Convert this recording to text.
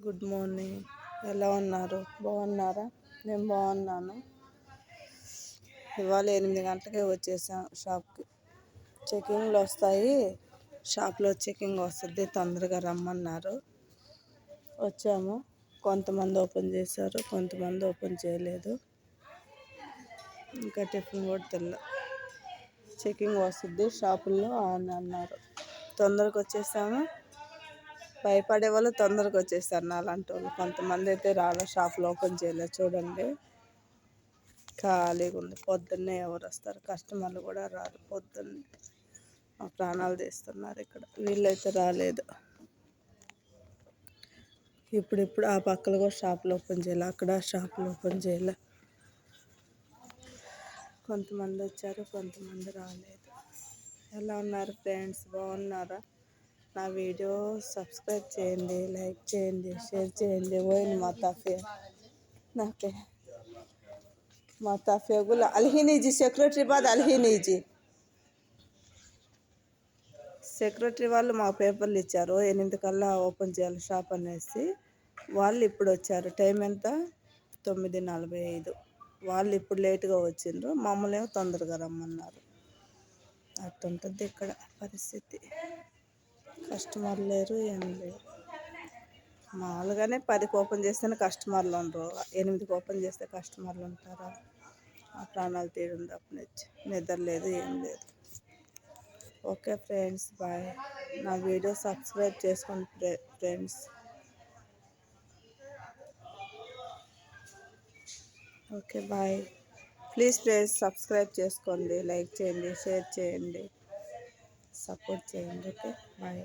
Good morning. ఎలా ఉన్నారు? బాగున్నారా? నేను బాగున్నాను. ఇవాళ 8 గంటలకే వచ్చేసాం షాప్కి. చెకింగ్లు వస్తాయి, షాప్లో చెకింగ్ వస్తుంది, తొందరగా రమ్మన్నారు. వచ్చాము. కొంతమంది ఓపెన్ చేశారు, కొంతమంది ఓపెన్ చేయలేదు. ఇంకా టిఫిన్ కూడా తెల్ల. చెకింగ్ వస్తుంది షాపుల్లో అని అన్నారు. తొందరగా వచ్చేసాము. భయపడే వాళ్ళు తొందరగా వచ్చేసారు నాలాంటి వాళ్ళు. కొంతమంది అయితే రాలే, షాపులు ఓపెన్ చేయలేదు. చూడండి, ఖాళీగా ఉంది. పొద్దున్నే ఎవరు వస్తారు? కస్టమర్లు కూడా రారు పొద్దున్నే. మా ప్రాణాలు తీస్తున్నారు ఇక్కడ. వీళ్ళైతే రాలేదు. ఇప్పుడు ఆ పక్కన కూడా షాపులు ఓపెన్ చేయలే, అక్కడ షాపులు ఓపెన్ చేయలే. కొంతమంది వచ్చారు, కొంతమంది రాలేదు. ఎలా ఉన్నారు ఫ్రెండ్స్? బాగున్నారా? నా వీడియో సబ్స్క్రైబ్ చేయండి, లైక్ చేయండి, షేర్ చేయండి. وين مطافي ناكي مطافي أقول الحين يجي సెక్రటరీ بعد الحين يجي సెక్రటరీ వాళ్ళు మా పేపర్లు ఇచ్చారు. 8 కల్లా ఓపెన్ చేయాలి షాప్ అనేసి. వాళ్ళు ఇప్పుడు వచ్చారు. టైం ఎంత? 9:45. వాళ్ళు ఇప్పుడు లేటుగా వచ్చిండ్రు, మమ్మల్ని ఏమో తొందరగా రమ్మన్నారు. అట్టుంటుంది ఇక్కడ పరిస్థితి. కస్టమర్ లేరు, ఏం లేరు. మామూలుగానే 10కి ఓపెన్ చేస్తేనే కస్టమర్లు ఉండరు. 8కి ఓపెన్ చేస్తే కస్టమర్లు ఉంటారా? ఆ ప్రాణాలు తీయడం తప్పనిచ్చి నిద్ర లేదు, ఏం లేదు. Okay friends, bye. నా వీడియో సబ్స్క్రైబ్ చేసుకోండి friends. Okay bye. Please friends subscribe చేసుకోండి, లైక్ చేయండి, షేర్ చేయండి, సపోర్ట్ చేయండి. Okay bye.